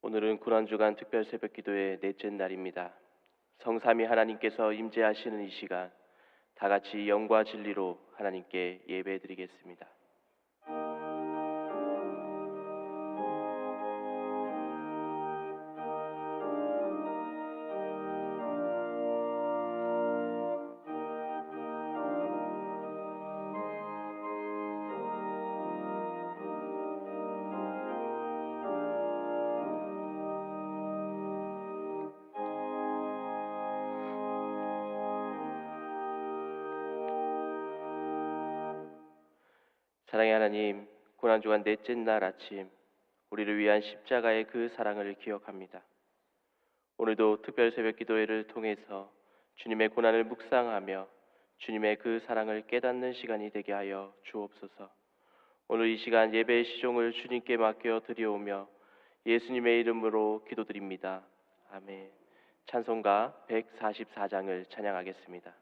오늘은 고난주간 특별 새벽기도의 넷째 날입니다. 성삼위 하나님께서 임재하시는 이 시간, 다 같이 영과 진리로 하나님께 예배드리겠습니다. 사랑의 하나님, 고난주간 넷째 날 아침, 우리를 위한 십자가의 그 사랑을 기억합니다. 오늘도 특별 새벽 기도회를 통해서 주님의 고난을 묵상하며 주님의 그 사랑을 깨닫는 시간이 되게 하여 주옵소서. 오늘 이 시간 예배의 시종을 주님께 맡겨 드리오며 예수님의 이름으로 기도드립니다. 아멘. 찬송가 144장을 찬양하겠습니다.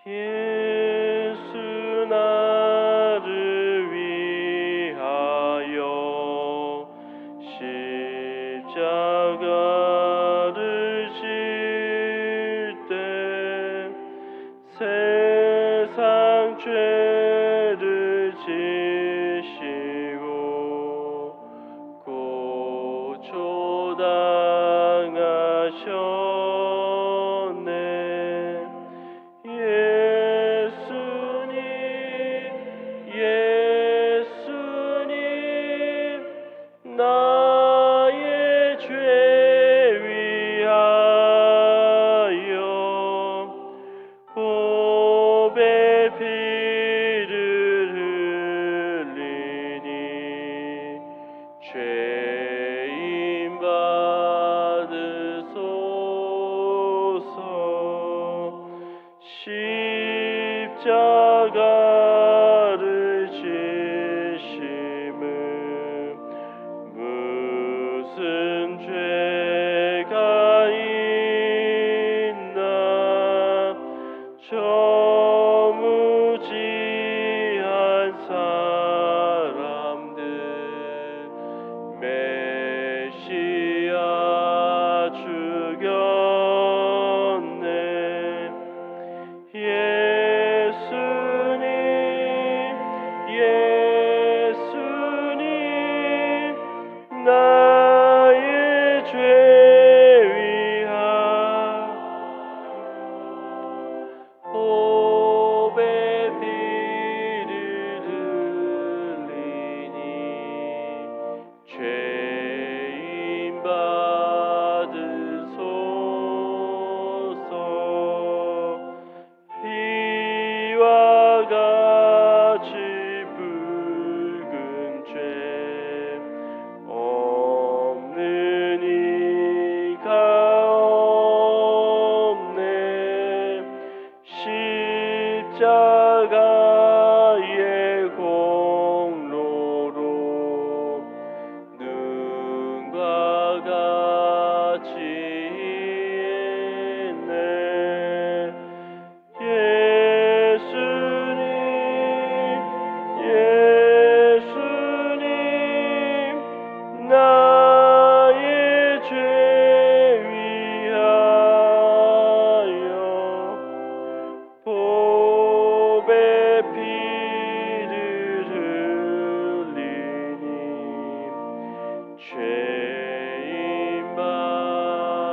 예수 나를 위하여 십자가를 질 때 세상 죄를 지시고 고초당하셨네. 예수님 나의 죄 위하여 보배 피를 흘리니 죄인 받으소서. 십자가를 지심은 무슨 죄가 있나. 저 무지한 사람들 메시아 죽였네. 예수님 나의 죄 위하여 보배 피를 흘리니 죄인 받으소서. 이와 같이 붉은 죄 없는 이가 없네. 십자가의 공로로 눈과 같이 있네. 예수님 나의 죄 위하여 보배 피를 흘리니 죄인 받으소서.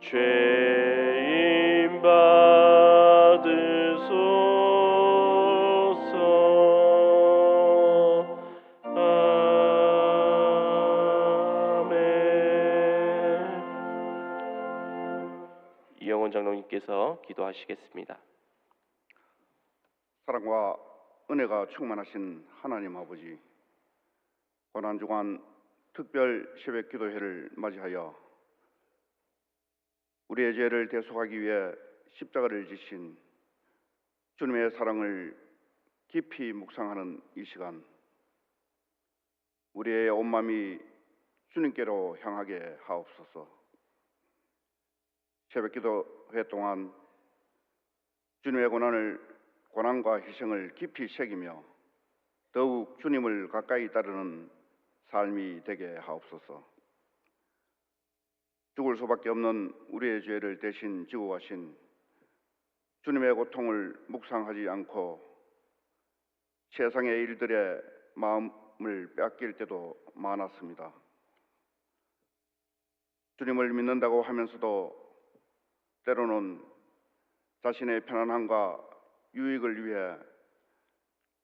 죄인 받으소서. 아멘. 이영원 장로님께서 기도하시겠습니다. 사랑과 은혜가 충만하신 하나님 아버지, 고난주간 특별 새벽 기도회를 맞이하여 우리의 죄를 대속하기 위해 십자가를 지신 주님의 사랑을 깊이 묵상하는 이 시간, 우리의 온 마음이 주님께로 향하게 하옵소서. 새벽 기도회 동안 주님의 고난과 희생을 깊이 새기며 더욱 주님을 가까이 따르는 삶이 되게 하옵소서. 죽을 수밖에 없는 우리의 죄를 대신 지고 가신 주님의 고통을 묵상하지 않고 세상의 일들에 마음을 빼앗길 때도 많았습니다. 주님을 믿는다고 하면서도 때로는 자신의 편안함과 유익을 위해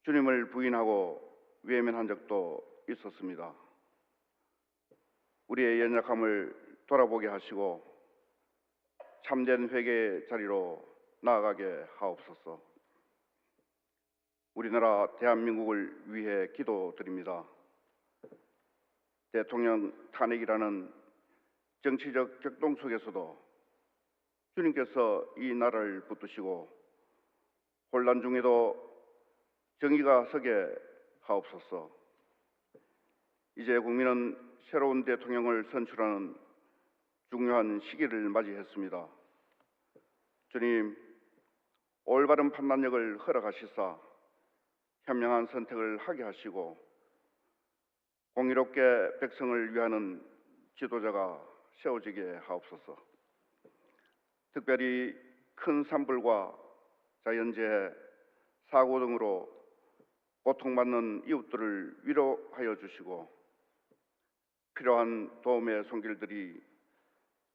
주님을 부인하고 외면한 적도 있었습니다. 우리의 연약함을 돌아보게 하시고 참된 회개의 자리로 나아가게 하옵소서. 우리나라 대한민국을 위해 기도드립니다. 대통령 탄핵이라는 정치적 격동 속에서도 주님께서 이 나라를 붙드시고 혼란 중에도 정의가 서게 하옵소서. 이제 국민은 새로운 대통령을 선출하는 중요한 시기를 맞이했습니다. 주님, 올바른 판단력을 허락하시사 현명한 선택을 하게 하시고 공의롭게 백성을 위하는 지도자가 세워지게 하옵소서. 특별히 큰 산불과 자연재해, 사고 등으로 고통받는 이웃들을 위로하여 주시고 필요한 도움의 손길들이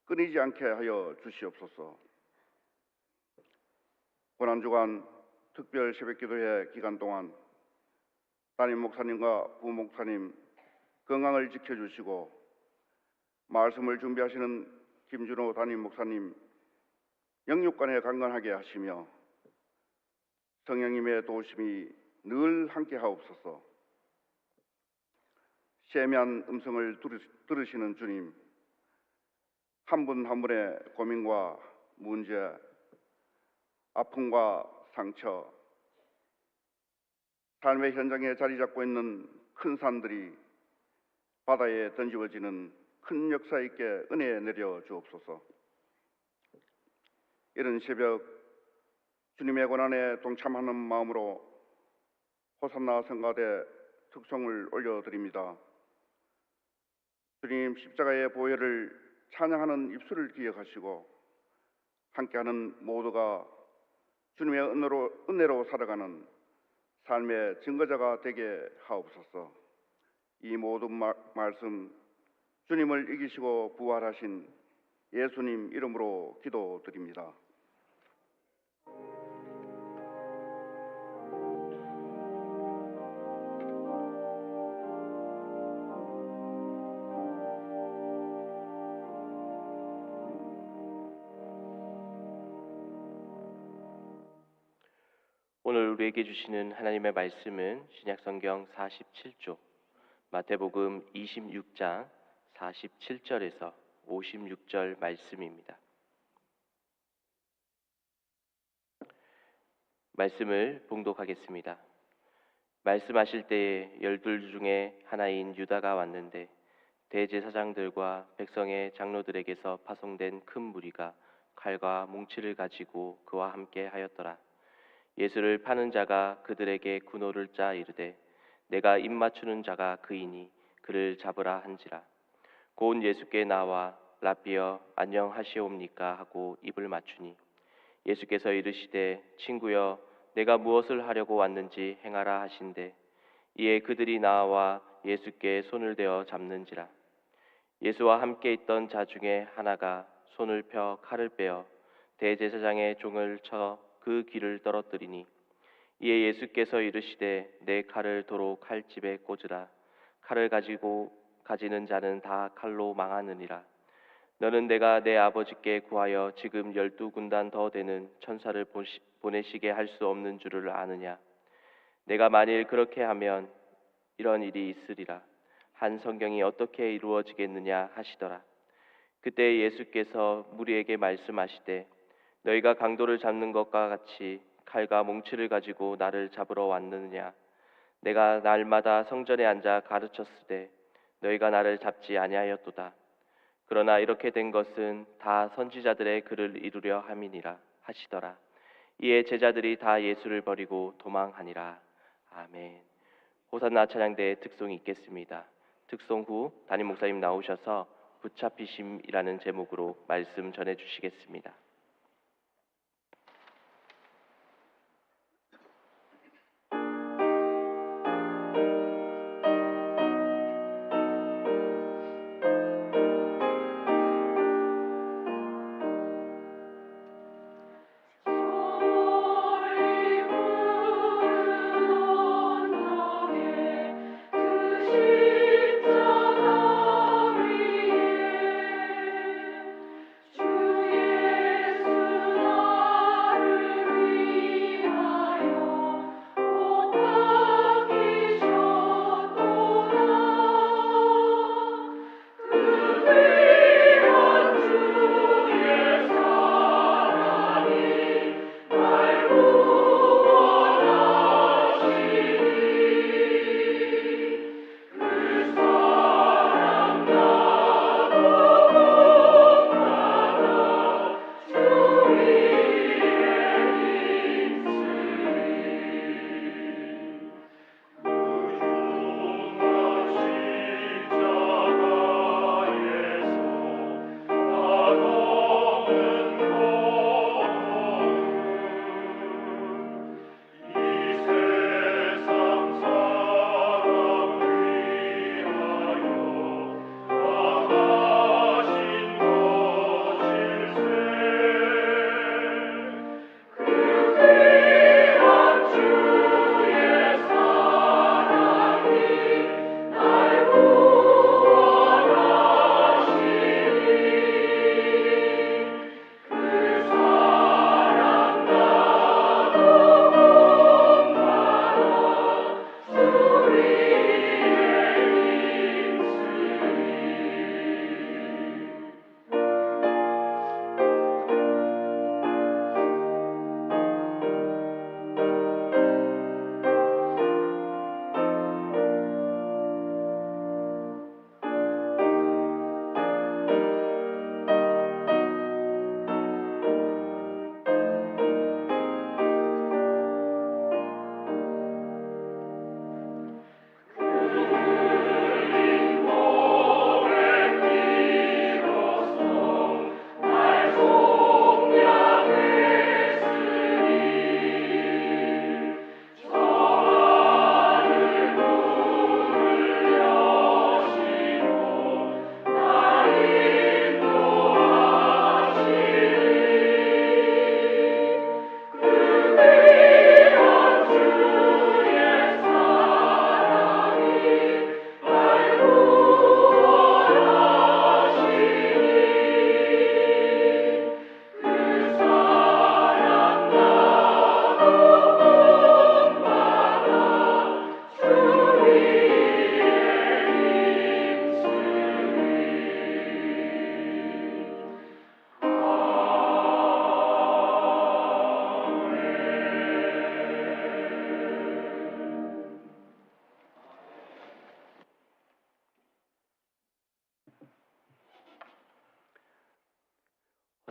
끊이지 않게 하여 주시옵소서. 고난주간 특별 새벽기도회 기간 동안 담임 목사님과 부목사님 건강을 지켜주시고 말씀을 준비하시는 김준호 담임 목사님 영육간에 강건하게 하시며 성령님의 도우심이 늘 함께 하옵소서. 세미한 음성을 들으시는 주님, 한 분 한 분의 고민과 문제, 아픔과 상처, 삶의 현장에 자리 잡고 있는 큰 산들이 바다에 던지워지는 큰 역사 있게 은혜 내려 주옵소서. 이른 새벽 주님의 고난에 동참하는 마음으로 호산나 성가대 특송을 올려드립니다. 주님 십자가의 보혈을 찬양하는 입술을 기억하시고 함께하는 모두가 주님의 은혜로 살아가는 삶의 증거자가 되게 하옵소서. 이 모든 말씀 주님을 이기시고 부활하신 예수님 이름으로 기도드립니다. 오늘 우리에게 주시는 하나님의 말씀은 신약성경 47조 마태복음 26장 47절에서 56절 말씀입니다. 말씀을 봉독하겠습니다. 말씀하실 때에 12 중에 하나인 유다가 왔는데 대제사장들과 백성의 장로들에게서 파송된 큰 무리가 칼과 뭉치를 가지고 그와 함께 하였더라. 예수를 파는 자가 그들에게 군호를 짜 이르되 내가 입 맞추는 자가 그이니 그를 잡으라 한지라. 곧 예수께 나와 라삐여 안녕하시옵니까 하고 입을 맞추니 예수께서 이르시되 친구여 내가 무엇을 하려고 왔는지 행하라 하신대 이에 그들이 나와 예수께 손을 대어 잡는지라. 예수와 함께 있던 자 중에 하나가 손을 펴 칼을 빼어 대제사장의 종을 쳐 그 귀를 떨어뜨리니 이에 예수께서 이르시되 내 칼을 도로 칼집에 꽂으라. 칼을 가지는 자는 다 칼로 망하느니라. 너는 내가 내 아버지께 구하여 지금 12군단 더 되는 천사를 보내시게 할 수 없는 줄을 아느냐. 내가 만일 그렇게 하면 이런 일이 있으리라. 한 성경이 어떻게 이루어지겠느냐 하시더라. 그때 예수께서 무리에게 말씀하시되 너희가 강도를 잡는 것과 같이 칼과 몽치를 가지고 나를 잡으러 왔느냐. 내가 날마다 성전에 앉아 가르쳤으되 너희가 나를 잡지 아니하였도다. 그러나 이렇게 된 것은 다 선지자들의 글을 이루려 함이니라 하시더라. 이에 제자들이 다 예수를 버리고 도망하니라. 아멘. 호산나 찬양대의 특송이 있겠습니다. 특송 후 담임 목사님 나오셔서 붙잡히심이라는 제목으로 말씀 전해 주시겠습니다.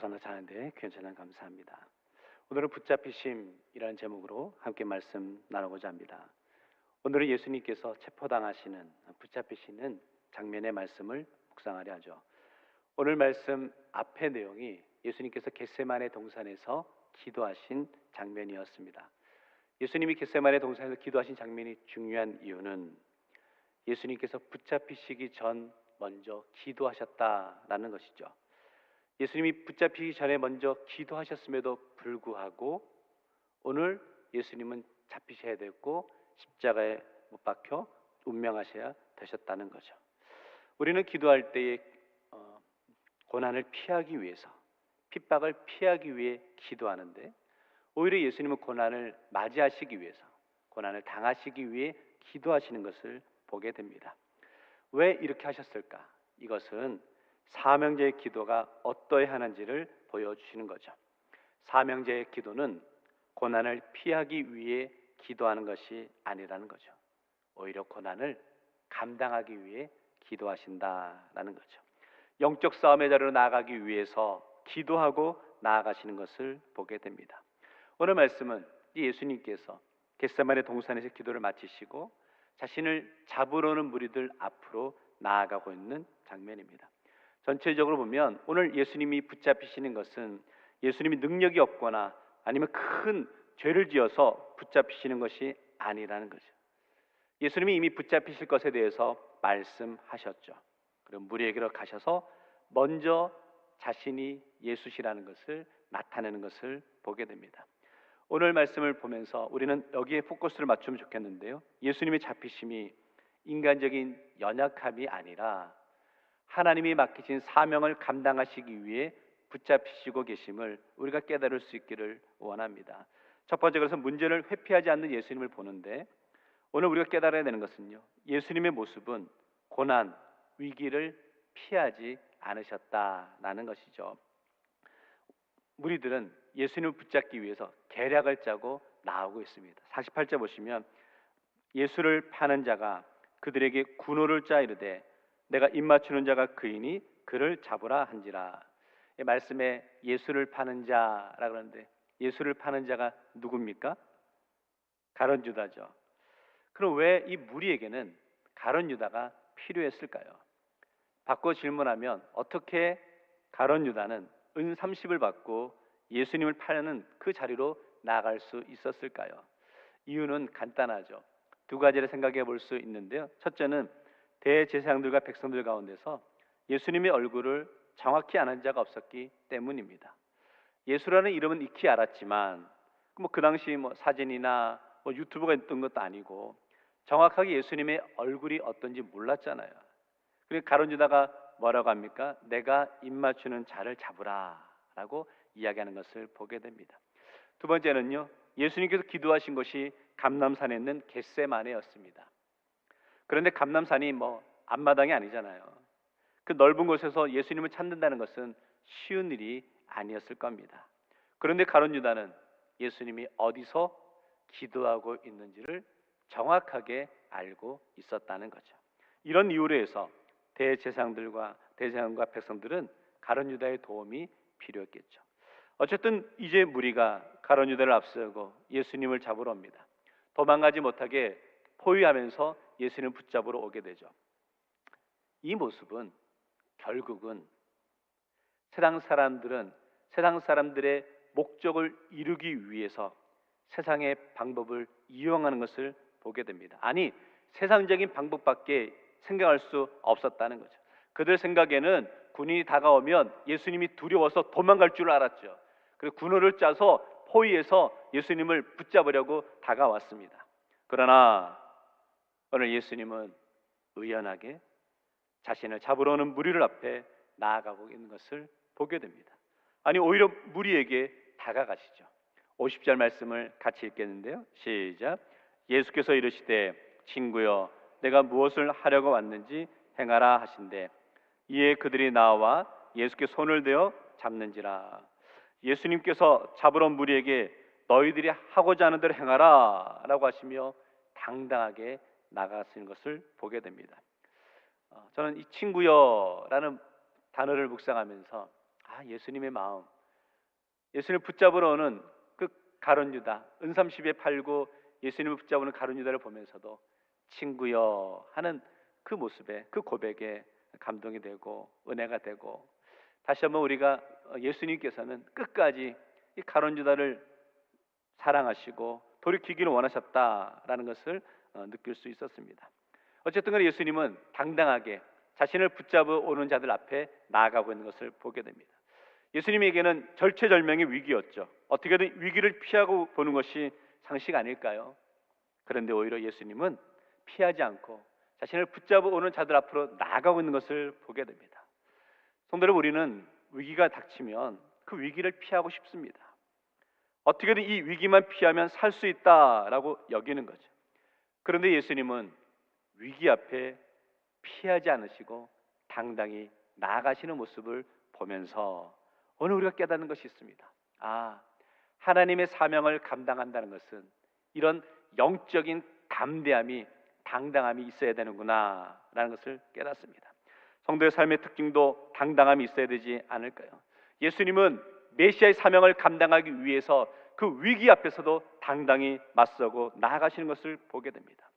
호산나 찬양대 귀한 찬양 감사합니다. 오늘은 붙잡히심이라는 제목으로 함께 말씀 나누고자 합니다. 오늘은 예수님께서 체포당하시는 붙잡히시는 장면의 말씀을 묵상하려 하죠. 오늘 말씀 앞의 내용이 예수님께서 겟세마네 동산에서 기도하신 장면이었습니다. 예수님이 겟세마네 동산에서 기도하신 장면이 중요한 이유는 예수님께서 붙잡히시기 전 먼저 기도하셨다라는 것이죠. 예수님이 붙잡히기 전에 먼저 기도하셨음에도 불구하고 오늘 예수님은 잡히셔야 됐고 십자가에 못 박혀 운명하셔야 되셨다는 거죠. 우리는 기도할 때에 고난을 피하기 위해서, 핍박을 피하기 위해 기도하는데 오히려 예수님은 고난을 맞이하시기 위해서, 고난을 당하시기 위해 기도하시는 것을 보게 됩니다. 왜 이렇게 하셨을까? 이것은 사명제의 기도가 어떠해야 하는지를 보여주시는 거죠. 사명제의 기도는 고난을 피하기 위해 기도하는 것이 아니라는 거죠. 오히려 고난을 감당하기 위해 기도하신다라는 거죠. 영적 싸움의 자리로 나아가기 위해서 기도하고 나아가시는 것을 보게 됩니다. 오늘 말씀은 예수님께서 겟세마네 동산에서 기도를 마치시고 자신을 잡으러 오는 무리들 앞으로 나아가고 있는 장면입니다. 전체적으로 보면 오늘 예수님이 붙잡히시는 것은 예수님이 능력이 없거나 아니면 큰 죄를 지어서 붙잡히시는 것이 아니라는 거죠. 예수님이 이미 붙잡히실 것에 대해서 말씀하셨죠. 그럼 무리에게로 가셔서 먼저 자신이 예수시라는 것을 나타내는 것을 보게 됩니다. 오늘 말씀을 보면서 우리는 여기에 포커스를 맞추면 좋겠는데요. 예수님의 잡히심이 인간적인 연약함이 아니라 하나님이 맡기신 사명을 감당하시기 위해 붙잡히시고 계심을 우리가 깨달을 수 있기를 원합니다. 첫 번째, 그래서 문제를 회피하지 않는 예수님을 보는데 오늘 우리가 깨달아야 되는 것은요, 예수님의 모습은 고난, 위기를 피하지 않으셨다라는 것이죠. 무리들은 예수님을 붙잡기 위해서 계략을 짜고 나오고 있습니다. 48절 보시면 예수를 파는 자가 그들에게 군호를 짜 이르되 내가 입맞추는 자가 그이니 그를 잡으라 한지라. 이 말씀에 예수를 파는 자라 그러는데 예수를 파는 자가 누굽니까? 가룟 유다죠. 그럼 왜 이 무리에게는 가룟 유다가 필요했을까요? 바꿔 질문하면 어떻게 가룟 유다는 은 30을 받고 예수님을 파는 그 자리로 나아갈 수 있었을까요? 이유는 간단하죠. 두 가지를 생각해 볼 수 있는데요. 첫째는 대제사장들과 백성들 가운데서 예수님의 얼굴을 정확히 아는 자가 없었기 때문입니다. 예수라는 이름은 익히 알았지만 그 당시 사진이나 유튜브가 있던 것도 아니고 정확하게 예수님의 얼굴이 어떤지 몰랐잖아요. 그리고 가룟 유다가 뭐라고 합니까? 내가 입맞추는 자를 잡으라라고 이야기하는 것을 보게 됩니다. 두 번째는요, 예수님께서 기도하신 곳이 감람산에 있는 겟세마네였습니다. 그런데 감람산이 앞마당이 아니잖아요. 그 넓은 곳에서 예수님을 찾는다는 것은 쉬운 일이 아니었을 겁니다. 그런데 가룟 유다는 예수님이 어디서 기도하고 있는지를 정확하게 알고 있었다는 거죠. 이런 이유로 해서 대제사장과 백성들은 가룟 유다의 도움이 필요했겠죠. 어쨌든 이제 무리가 가룟 유다를 앞세우고 예수님을 잡으러 옵니다. 도망가지 못하게 포위하면서 예수님을 붙잡으러 오게 되죠. 이 모습은 결국은 세상 사람들의 목적을 이루기 위해서 세상의 방법을 이용하는 것을 보게 됩니다. 아니, 세상적인 방법밖에 생각할 수 없었다는 거죠. 그들 생각에는 군인이 다가오면 예수님이 두려워서 도망갈 줄 알았죠. 그리고 군호를 짜서 포위해서 예수님을 붙잡으려고 다가왔습니다. 그러나 오늘 예수님은 의연하게 자신을 잡으러 오는 무리를 앞에 나아가고 있는 것을 보게 됩니다. 아니, 오히려 무리에게 다가가시죠. 50절 말씀을 같이 읽겠는데요. 시작. 예수께서 이르시되 친구여 내가 무엇을 하려고 왔는지 행하라 하신대 이에 그들이 나와 예수께 손을 대어 잡는지라. 예수님께서 잡으러 온 무리에게 너희들이 하고자 하는 대로 행하라 라고 하시며 당당하게 나가시는 것을 보게 됩니다. 저는 이 친구여라는 단어를 묵상하면서 예수님의 마음, 예수님을 붙잡으러 오는 그 가룟 유다, 은삼십에 팔고 예수님을 붙잡는 가룟 유다를 보면서도 친구여 하는 그 모습에, 그 고백에 감동이 되고 은혜가 되고, 다시 한번 우리가 예수님께서는 끝까지 이 가룟 유다를 사랑하시고 돌이키기를 원하셨다라는 것을 느낄 수 있었습니다. 어쨌든 간에 예수님은 당당하게 자신을 붙잡아 오는 자들 앞에 나아가고 있는 것을 보게 됩니다. 예수님에게는 절체절명의 위기였죠. 어떻게든 위기를 피하고 보는 것이 상식 아닐까요? 그런데 오히려 예수님은 피하지 않고 자신을 붙잡아 오는 자들 앞으로 나아가고 있는 것을 보게 됩니다. 성도 여러분, 우리는 위기가 닥치면 그 위기를 피하고 싶습니다. 어떻게든 이 위기만 피하면 살 수 있다라고 여기는 거죠. 그런데 예수님은 위기 앞에 피하지 않으시고 당당히 나아가시는 모습을 보면서 오늘 우리가 깨닫는 것이 있습니다. 하나님의 사명을 감당한다는 것은 이런 영적인 담대함이, 당당함이 있어야 되는구나 라는 것을 깨닫습니다. 성도의 삶의 특징도 당당함이 있어야 되지 않을까요? 예수님은 메시아의 사명을 감당하기 위해서 그 위기 앞에서도 당당히 맞서고 나아가시는 것을 보게 됩니다.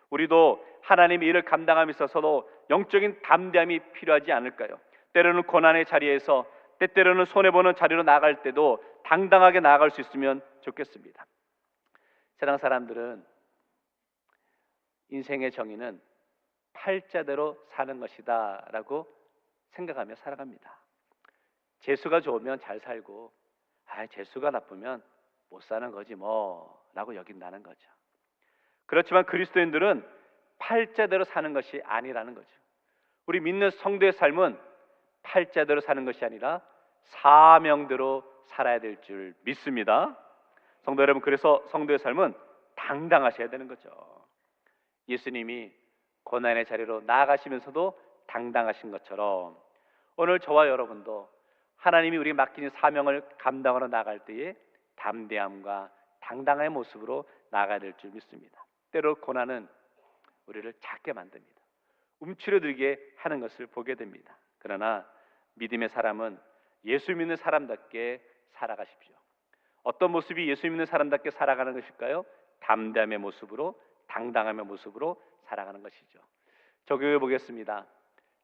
우리도 하나님의 일을 감당함에 있어서도 영적인 담대함이 필요하지 않을까요? 때로는 고난의 자리에서, 때때로는 손해보는 자리로 나아갈 때도 당당하게 나아갈 수 있으면 좋겠습니다. 세상 사람들은 인생의 정의는 팔자대로 사는 것이다 라고 생각하며 살아갑니다. 재수가 좋으면 잘 살고 재수가 나쁘면 못 사는 거지 뭐 라고 여긴다는 거죠. 그렇지만 그리스도인들은 팔자대로 사는 것이 아니라는 거죠. 우리 믿는 성도의 삶은 팔자대로 사는 것이 아니라 사명대로 살아야 될 줄 믿습니다. 성도 여러분, 그래서 성도의 삶은 당당하셔야 되는 거죠. 예수님이 고난의 자리로 나아가시면서도 당당하신 것처럼 오늘 저와 여러분도 하나님이 우리에게 맡기는 사명을 감당하러 나갈 때에 담대함과 당당한 모습으로 나아가야 될 줄 믿습니다. 때로 고난은 우리를 작게 만듭니다. 움츠러들게 하는 것을 보게 됩니다. 그러나 믿음의 사람은 예수 믿는 사람답게 살아가십시오. 어떤 모습이 예수 믿는 사람답게 살아가는 것일까요? 담대함의 모습으로, 당당함의 모습으로 살아가는 것이죠. 적용해 보겠습니다.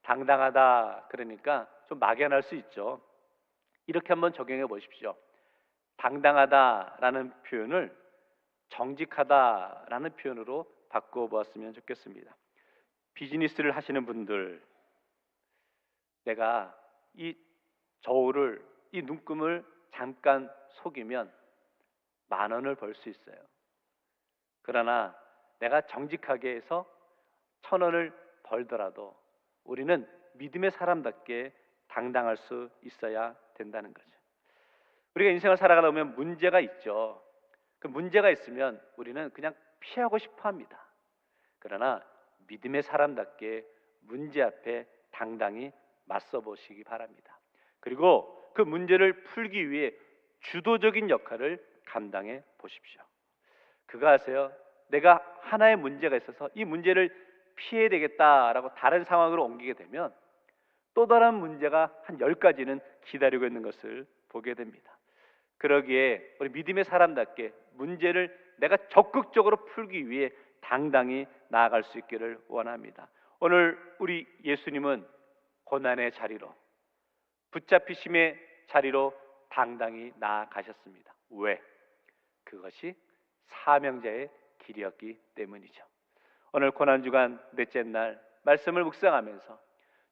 당당하다 그러니까 좀 막연할 수 있죠. 이렇게 한번 적용해 보십시오. 당당하다라는 표현을 정직하다라는 표현으로 바꾸어 보았으면 좋겠습니다. 비즈니스를 하시는 분들, 내가 이 저울을, 이 눈금을 잠깐 속이면 10,000원을 벌 수 있어요. 그러나 내가 정직하게 해서 1,000원을 벌더라도 우리는 믿음의 사람답게 당당할 수 있어야 된다는 거죠. 우리가 인생을 살아가다 보면 문제가 있죠. 그 문제가 있으면 우리는 그냥 피하고 싶어 합니다. 그러나 믿음의 사람답게 문제 앞에 당당히 맞서 보시기 바랍니다. 그리고 그 문제를 풀기 위해 주도적인 역할을 감당해 보십시오. 그거 아세요? 내가 하나의 문제가 있어서 이 문제를 피해야 되겠다라고 다른 상황으로 옮기게 되면 또 다른 문제가 한 10가지는 기다리고 있는 것을 보게 됩니다. 그러기에 우리 믿음의 사람답게 문제를 내가 적극적으로 풀기 위해 당당히 나아갈 수 있기를 원합니다. 오늘 우리 예수님은 고난의 자리로, 붙잡히심의 자리로 당당히 나아가셨습니다. 왜? 그것이 사명자의 길이었기 때문이죠. 오늘 고난주간 넷째 날 말씀을 묵상하면서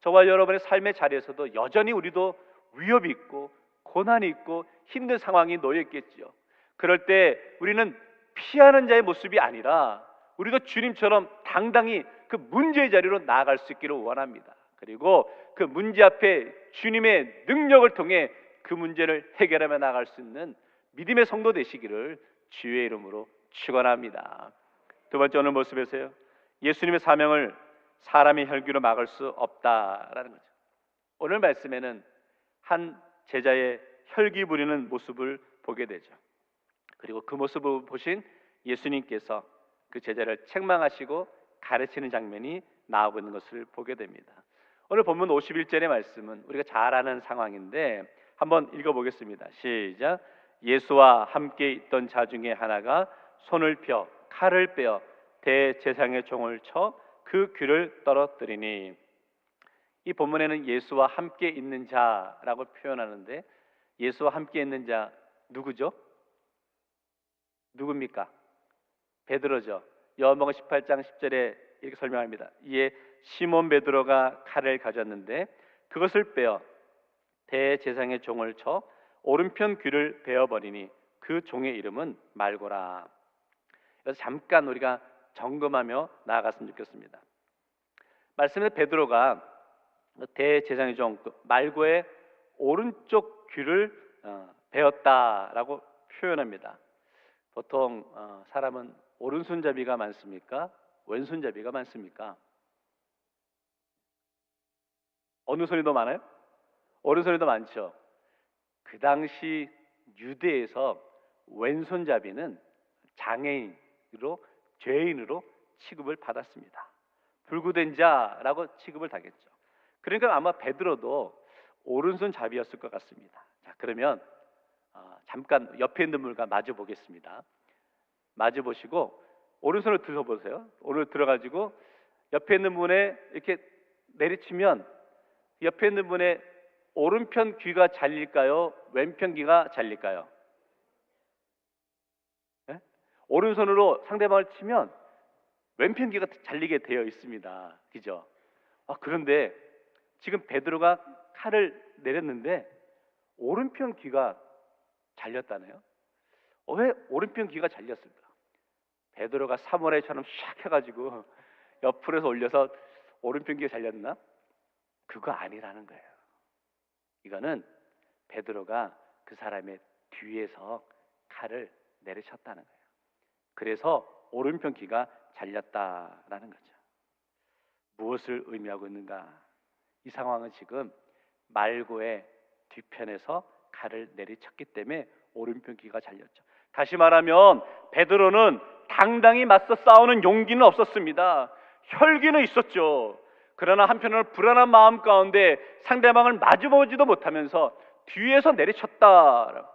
저와 여러분의 삶의 자리에서도 여전히 우리도 위협이 있고 고난이 있고 힘든 상황이 놓여 있겠죠. 그럴 때 우리는 피하는 자의 모습이 아니라 우리도 주님처럼 당당히 그 문제의 자리로 나아갈 수 있기를 원합니다. 그리고 그 문제 앞에 주님의 능력을 통해 그 문제를 해결하며 나아갈 수 있는 믿음의 성도 되시기를 주의 이름으로 축원합니다. 두 번째 오늘 모습에서요, 예수님의 사명을 사람의 혈기로 막을 수 없다라는 거죠. 오늘 말씀에는 한 제자의 혈기 부리는 모습을 보게 되죠. 그리고 그 모습을 보신 예수님께서 그 제자를 책망하시고 가르치는 장면이 나오고 있는 것을 보게 됩니다. 오늘 본문 51절의 말씀은 우리가 잘 아는 상황인데 한번 읽어보겠습니다. 시작. 예수와 함께 있던 자 중에 하나가 손을 펴 칼을 빼어 대제사장의 종을 쳐 그 귀를 떨어뜨리니, 이 본문에는 예수와 함께 있는 자라고 표현하는데 예수와 함께 있는 자 누구죠? 누굽니까? 베드로죠. 요한복음 18장 10절에 이렇게 설명합니다. 이에 시몬 베드로가 칼을 가졌는데 그것을 빼어 대제사장의 종을 쳐 오른편 귀를 베어버리니 그 종의 이름은 말고라. 그래서 잠깐 우리가 점검하며 나아갔으면 좋겠습니다. 말씀에 베드로가 대제사장의 종 말고의 오른쪽 귀를 베었다라고 표현합니다. 보통 사람은 오른손잡이가 많습니까? 왼손잡이가 많습니까? 어느 손이 더 많아요? 오른손이 더 많죠. 그 당시 유대에서 왼손잡이는 장애인으로 죄인으로 취급을 받았습니다. 불구된 자라고 취급을 당했죠. 그러니까 아마 베드로도 오른손잡이였을 것 같습니다. 자, 그러면 잠깐 옆에 있는 분과 마주 보겠습니다. 마주 보시고 오른손을 들어보세요. 오른손을 들어가지고 옆에 있는 분에 이렇게 내리치면 옆에 있는 분의 오른편 귀가 잘릴까요? 왼편 귀가 잘릴까요? 네? 오른손으로 상대방을 치면 왼편 귀가 잘리게 되어 있습니다. 그죠? 그런데 지금 베드로가 칼을 내렸는데 오른편 귀가 잘렸다네요. 왜 오른편 귀가 잘렸을까? 베드로가 사무라이처럼 샥 해가지고 옆으로 해서 올려서 오른편 귀가 잘렸나? 그거 아니라는 거예요. 이거는 베드로가 그 사람의 뒤에서 칼을 내리쳤다는 거예요. 그래서 오른편 귀가 잘렸다라는 거죠. 무엇을 의미하고 있는가? 이 상황은 지금 말고의 뒤편에서 칼을 내리쳤기 때문에 오른편 귀가 잘렸죠. 다시 말하면 베드로는 당당히 맞서 싸우는 용기는 없었습니다. 혈기는 있었죠. 그러나 한편으로는 불안한 마음 가운데 상대방을 마주보지도 못하면서 뒤에서 내리쳤다.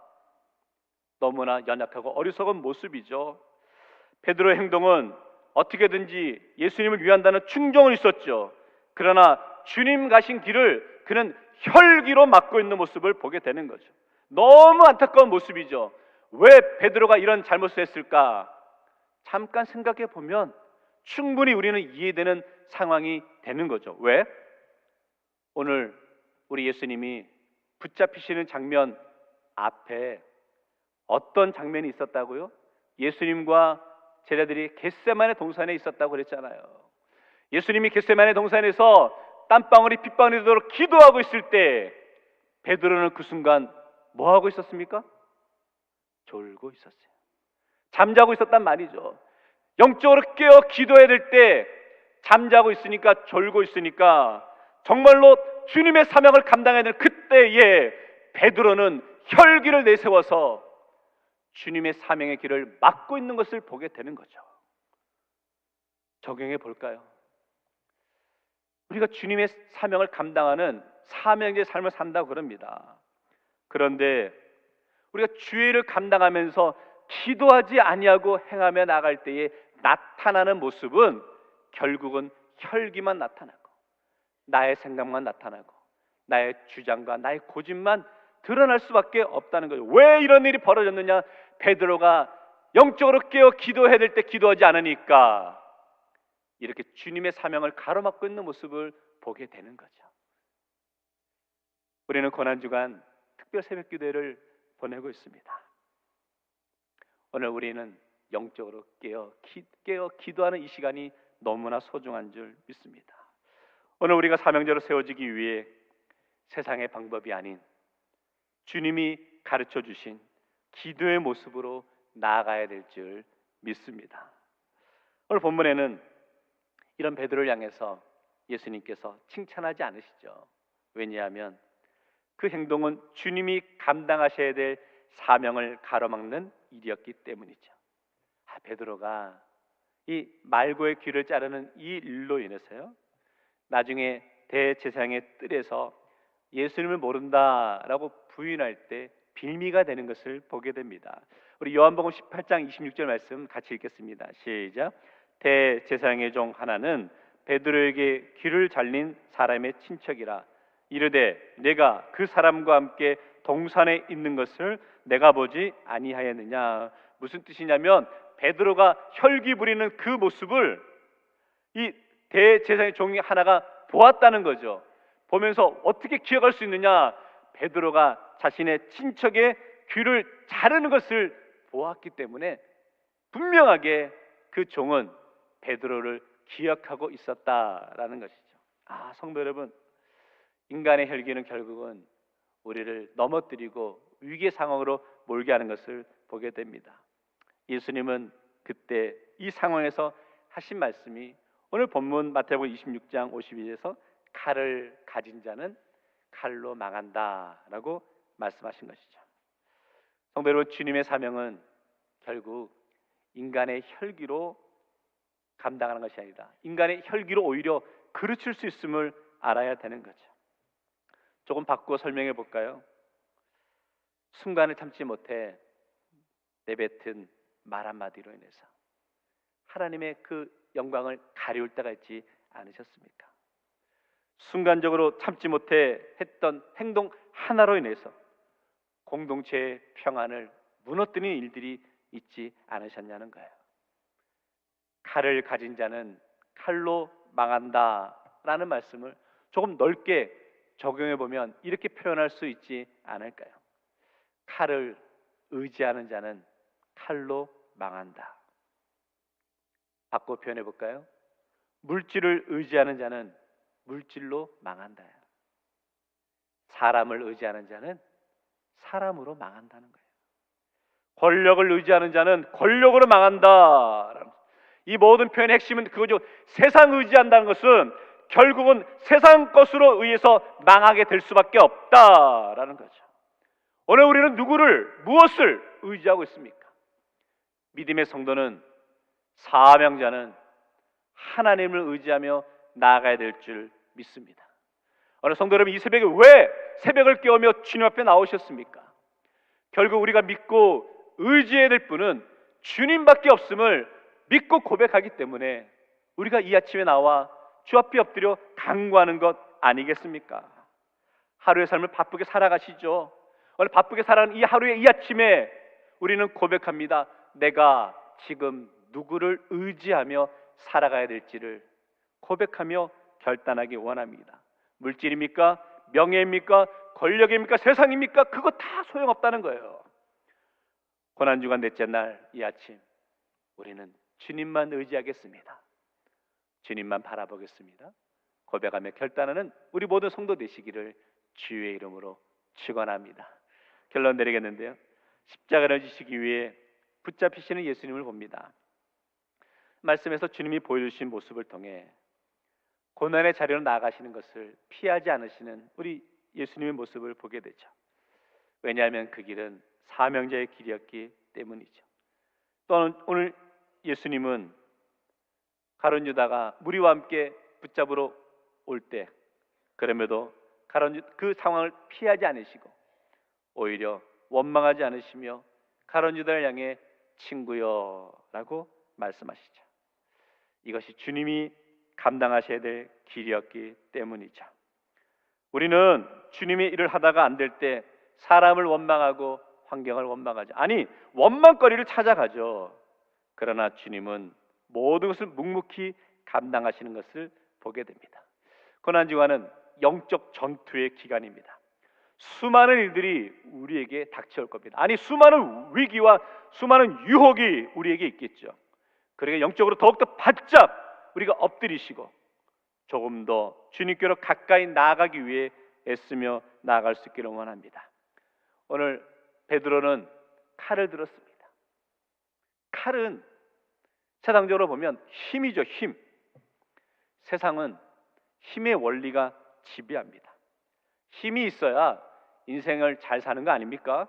너무나 연약하고 어리석은 모습이죠. 베드로의 행동은 어떻게든지 예수님을 위한다는 충정은 있었죠. 그러나 주님 가신 길을 그는 혈기로 막고 있는 모습을 보게 되는 거죠. 너무 안타까운 모습이죠. 왜 베드로가 이런 잘못을 했을까? 잠깐 생각해 보면 충분히 우리는 이해되는 상황이 되는 거죠. 왜? 오늘 우리 예수님이 붙잡히시는 장면 앞에 어떤 장면이 있었다고요? 예수님과 제자들이 겟세마네 동산에 있었다고 그랬잖아요. 예수님이 겟세마네 동산에서 땀방울이 핏방울이 되도록 기도하고 있을 때 베드로는 그 순간 뭐 하고 있었습니까? 졸고 있었어요. 잠자고 있었단 말이죠. 영적으로 깨어 기도해야 될 때 잠자고 있으니까, 졸고 있으니까 정말로 주님의 사명을 감당해야 되는 그때에 베드로는 혈기를 내세워서 주님의 사명의 길을 막고 있는 것을 보게 되는 거죠. 적용해 볼까요? 우리가 주님의 사명을 감당하는 사명의 삶을 산다고 그럽니다. 그런데 우리가 주의를 감당하면서 기도하지 아니하고 행하며 나갈 때에 나타나는 모습은 결국은 혈기만 나타나고 나의 생각만 나타나고 나의 주장과 나의 고집만 드러날 수밖에 없다는 거죠. 왜 이런 일이 벌어졌느냐? 베드로가 영적으로 깨어 기도해야 될 때 기도하지 않으니까 이렇게 주님의 사명을 가로막고 있는 모습을 보게 되는 거죠. 우리는 고난주간 특별 새벽 기도회를 보내고 있습니다. 오늘 우리는 영적으로 깨어 기도하는 이 시간이 너무나 소중한 줄 믿습니다. 오늘 우리가 사명자로 세워지기 위해 세상의 방법이 아닌 주님이 가르쳐 주신 기도의 모습으로 나아가야 될 줄 믿습니다. 오늘 본문에는 이런 베드로를 향해서 예수님께서 칭찬하지 않으시죠. 왜냐하면 그 행동은 주님이 감당하셔야 될 사명을 가로막는 일이었기 때문이죠. 베드로가 이 말고의 귀를 자르는 이 일로 인해서요, 나중에 대제사장의 뜰에서 예수님을 모른다라고 부인할 때 빌미가 되는 것을 보게 됩니다. 우리 요한복음 18장 26절 말씀 같이 읽겠습니다. 시작. 대제사장의 종 하나는 베드로에게 귀를 잘린 사람의 친척이라 이르되 내가 그 사람과 함께 동산에 있는 것을 내가 보지 아니하였느냐. 무슨 뜻이냐면 베드로가 혈기 부리는 그 모습을 이 대제사장의 종이 하나가 보았다는 거죠. 보면서 어떻게 기억할 수 있느냐? 베드로가 자신의 친척의 귀를 자르는 것을 보았기 때문에 분명하게 그 종은 베드로를 기억하고 있었다라는 것이죠. 성도 여러분, 인간의 혈기는 결국은 우리를 넘어뜨리고 위기의 상황으로 몰게 하는 것을 보게 됩니다. 예수님은 그때 이 상황에서 하신 말씀이 오늘 본문 마태복음 26장 52절에서 칼을 가진 자는 칼로 망한다라고 말씀하신 것이죠. 성도 여러분, 주님의 사명은 결국 인간의 혈기로 감당하는 것이 아니라 인간의 혈기로 오히려 그르칠 수 있음을 알아야 되는 거죠. 조금 바꾸어 설명해 볼까요? 순간을 참지 못해 내뱉은 말 한마디로 인해서 하나님의 그 영광을 가리울 때가 있지 않으셨습니까? 순간적으로 참지 못해 했던 행동 하나로 인해서 공동체의 평안을 무너뜨리는 일들이 있지 않으셨냐는 거예요. 칼을 가진 자는 칼로 망한다라는 말씀을 조금 넓게 적용해 보면 이렇게 표현할 수 있지 않을까요? 칼을 의지하는 자는 칼로 망한다. 바꿔 표현해 볼까요? 물질을 의지하는 자는 물질로 망한다. 사람을 의지하는 자는 사람으로 망한다는 거예요. 권력을 의지하는 자는 권력으로 망한다. 이 모든 표현의 핵심은 그거죠. 세상 의지한다는 것은 결국은 세상 것으로 의해서 망하게 될 수밖에 없다라는 거죠. 오늘 우리는 누구를, 무엇을 의지하고 있습니까? 믿음의 성도는, 사명자는 하나님을 의지하며 나아가야 될 줄 믿습니다. 오늘 성도 여러분, 이 새벽에 왜 새벽을 깨우며 주님 앞에 나오셨습니까? 결국 우리가 믿고 의지해야 될 분은 주님밖에 없음을 믿고 고백하기 때문에 우리가 이 아침에 나와 주 앞에 엎드려 간구하는 것 아니겠습니까? 하루의 삶을 바쁘게 살아가시죠. 오늘 바쁘게 살아가는 이 하루의 이 아침에 우리는 고백합니다. 내가 지금 누구를 의지하며 살아가야 될지를 고백하며 결단하기 원합니다. 물질입니까? 명예입니까? 권력입니까? 세상입니까? 그거 다 소용없다는 거예요. 고난주간 넷째 날 이 아침 우리는 주님만 의지하겠습니다. 주님만 바라보겠습니다. 고백하며 결단하는 우리 모든 성도 되시기를 주의 이름으로 축원합니다. 결론 내리겠는데요, 십자가를 지시기 위해 붙잡히시는 예수님을 봅니다. 말씀에서 주님이 보여주신 모습을 통해 고난의 자리로 나아가시는 것을 피하지 않으시는 우리 예수님의 모습을 보게 되죠. 왜냐하면 그 길은 사명자의 길이었기 때문이죠. 또는 오늘 예수님은 가룟 유다가 무리와 함께 붙잡으러 올 때 그럼에도 그 상황을 피하지 않으시고 오히려 원망하지 않으시며 가룟 유다를 향해 친구여 라고 말씀하시죠. 이것이 주님이 감당하셔야 될 길이었기 때문이죠. 우리는 주님의 일을 하다가 안 될 때 사람을 원망하고 환경을 원망하죠. 아니, 원망거리를 찾아가죠. 그러나 주님은 모든 것을 묵묵히 감당하시는 것을 보게 됩니다. 고난주간은 영적 전투의 기간입니다. 수많은 일들이 우리에게 닥쳐올 겁니다. 아니, 수많은 위기와 수많은 유혹이 우리에게 있겠죠. 그러니까 영적으로 더욱더 바짝 우리가 엎드리시고 조금 더 주님께로 가까이 나아가기 위해 애쓰며 나아갈 수 있기를 원합니다. 오늘 베드로는 칼을 들었습니다. 칼은 세상적으로 보면 힘이죠, 힘. 세상은 힘의 원리가 지배합니다. 힘이 있어야 인생을 잘 사는 거 아닙니까?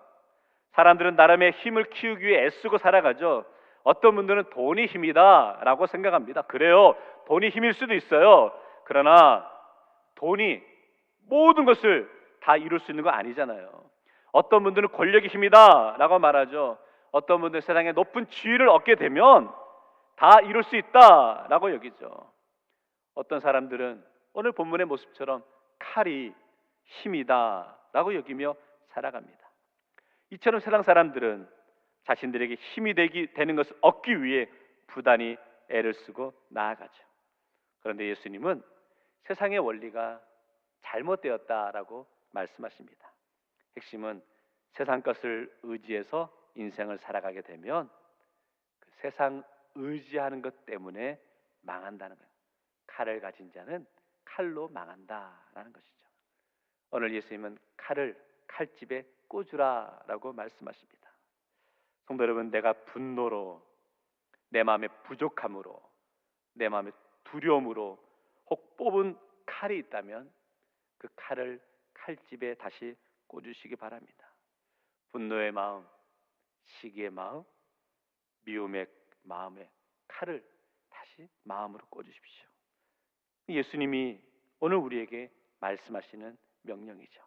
사람들은 나름의 힘을 키우기 위해 애쓰고 살아가죠. 어떤 분들은 돈이 힘이다 라고 생각합니다. 그래요, 돈이 힘일 수도 있어요. 그러나 돈이 모든 것을 다 이룰 수 있는 거 아니잖아요. 어떤 분들은 권력이 힘이다 라고 말하죠. 어떤 분들은 세상에 높은 지위를 얻게 되면 다 이룰 수 있다 라고 여기죠. 어떤 사람들은 오늘 본문의 모습처럼 칼이 힘이다 라고 여기며 살아갑니다. 이처럼 세상 사람들은 자신들에게 힘이 되는 것을 얻기 위해 부단히 애를 쓰고 나아가죠. 그런데 예수님은 세상의 원리가 잘못되었다라고 말씀하십니다. 핵심은 세상 것을 의지해서 인생을 살아가게 되면 그 세상 의지하는 것 때문에 망한다는 거예요. 칼을 가진 자는 칼로 망한다라는 것이죠. 오늘 예수님은 칼을 칼집에 꽂으라라고 말씀하십니다. 성도 여러분, 내가 분노로, 내 마음의 부족함으로, 내 마음의 두려움으로 혹 뽑은 칼이 있다면 그 칼을 칼집에 다시 꽂으시기 바랍니다. 분노의 마음, 시기의 마음, 미움의 마음에 칼을 다시 마음으로 꽂으십시오. 예수님이 오늘 우리에게 말씀하시는 명령이죠.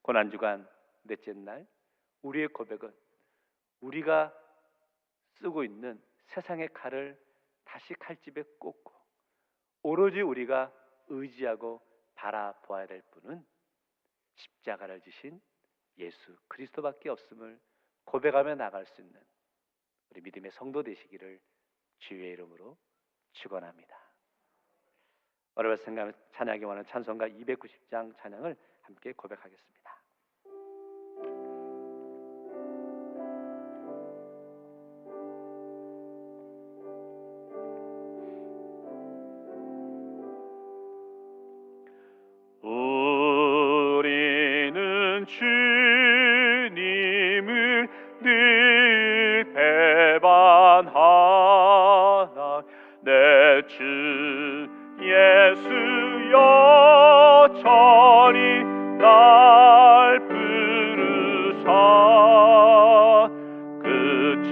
고난주간 넷째 날 우리의 고백은 우리가 쓰고 있는 세상의 칼을 다시 칼집에 꽂고 오로지 우리가 의지하고 바라보아야 될 분은 십자가를 지신 예수 그리스도밖에 없음을 고백하며 나갈 수 있는 우리 믿음의 성도 되시기를 주의 이름으로 축원합니다. 오늘 생각 찬양하기 원하는 찬송가 290장 찬양을 함께 고백하겠습니다. 우리는 주님을 늘 배반하나 내 주 예수 여전히 날 부르사 그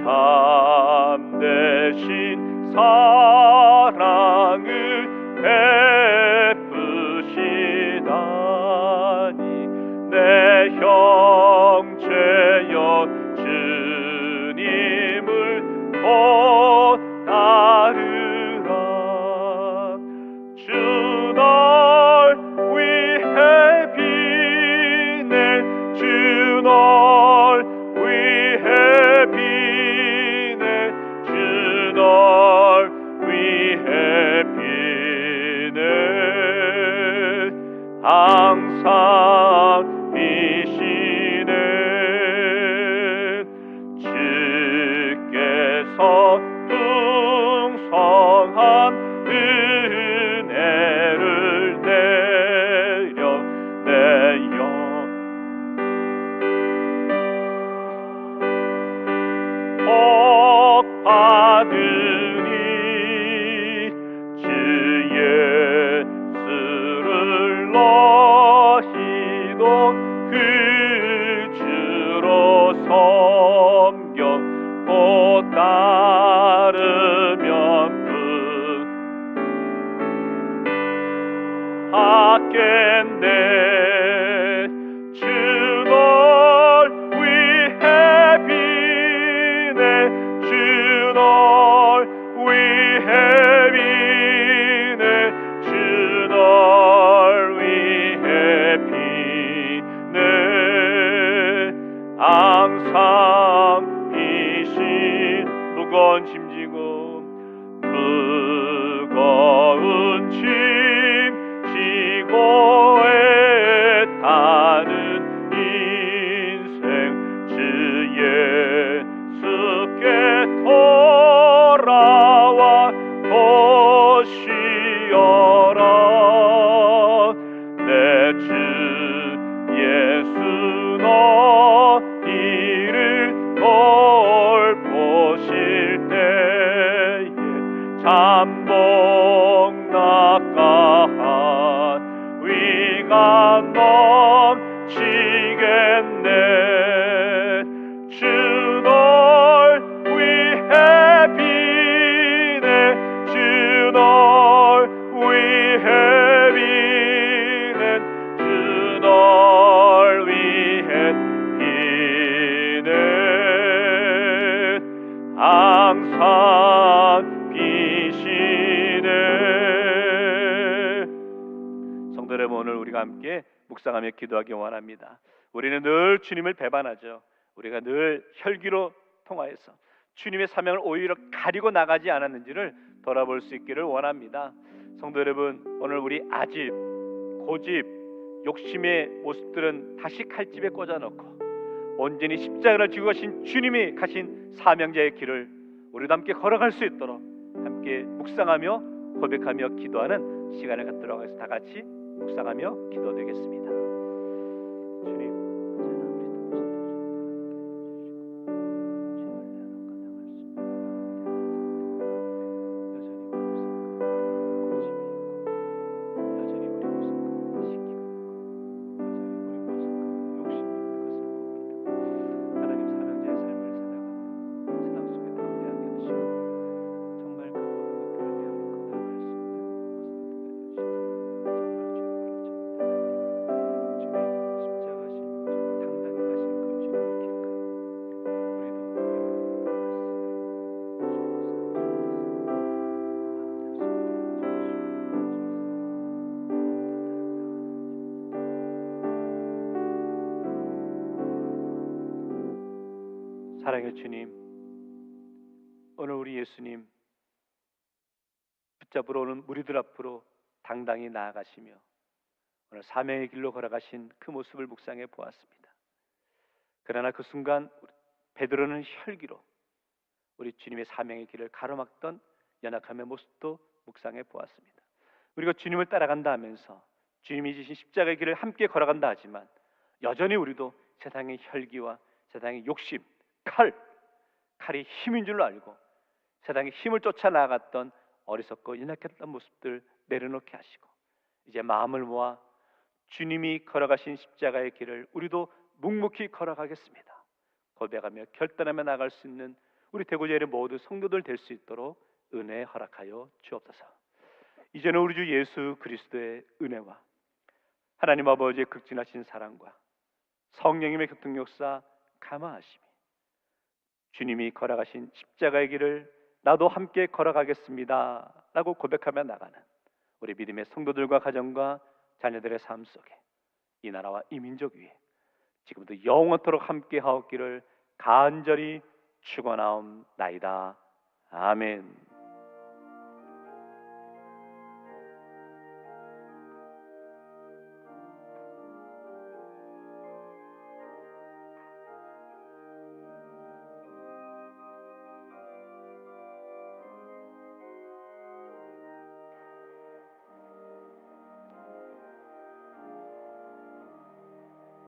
참되신 사랑을 베푸시다니 내 형제여 주님을 곧 따르라 주 널 위해 비네 주 널 위해 비네 주 널 위해 비네 항상 비시네 주께서 풍성한 은혜를 내려 내어 복 받으니 주 예수를 너희도 그 주로 섬겨 곧 따르면 받겠네 주 널 위해 비네 주 널 위해 비네 주 널 위해 비네 항상 비신 무거운 짐지고 무거운 짐 지고 애타는 인생 주 예수께 돌아와 도시어라 내 주 예수 너희를 돌보실 때에 잠복 낙가한 위가 넘치겠네 주 널 위해 비네 주 널 위해 비네 주 널 위해 비네 항상 비시네. 성도 여러분, 오늘 우리가 함께 묵상하며 기도하기 원합니다. 우리는 늘 주님을 배반하죠. 우리가 늘 혈기로 통하여서 주님의 사명을 오히려 가리고 나가지 않았는지를 돌아볼 수 있기를 원합니다. 성도 여러분, 오늘 우리 아집, 고집, 욕심의 모습들은 다시 칼집에 꽂아놓고 온전히 십자가를 지고 가신 주님이 가신 사명자의 길을 우리도 함께 걸어갈 수 있도록 함께 묵상하며 고백하며 기도하는 시간을 갖도록 해서 다 같이 묵상하며 기도드리겠습니다. 주님, 사랑의 주님, 오늘 우리 예수님 붙잡으러 오는 무리들 앞으로 당당히 나아가시며 오늘 사명의 길로 걸어가신 그 모습을 묵상해 보았습니다. 그러나 그 순간 베드로는 혈기로 우리 주님의 사명의 길을 가로막던 연약함의 모습도 묵상해 보았습니다. 우리가 주님을 따라간다 하면서 주님이 지신 십자가의 길을 함께 걸어간다 하지만 여전히 우리도 세상의 혈기와 세상의 욕심, 칼이 힘인 줄 알고 세상의 힘을 쫓아 나아갔던 어리석고 연약했던 모습들 내려놓게 하시고 이제 마음을 모아 주님이 걸어가신 십자가의 길을 우리도 묵묵히 걸어가겠습니다. 고백하며 결단하며 나갈 수 있는 우리 대구제일의 모두 성도들 될 수 있도록 은혜 허락하여 주옵소서. 이제는 우리 주 예수 그리스도의 은혜와 하나님 아버지의 극진하신 사랑과 성령님의 교통역사 감화하심이 주님이 걸어가신 십자가의 길을 나도 함께 걸어가겠습니다 라고 고백하며 나가는 우리 믿음의 성도들과 가정과 자녀들의 삶 속에 이 나라와 이 민족 위에 지금부터 영원토록 함께 하옵기를 간절히 축원하옵나이다. 아멘.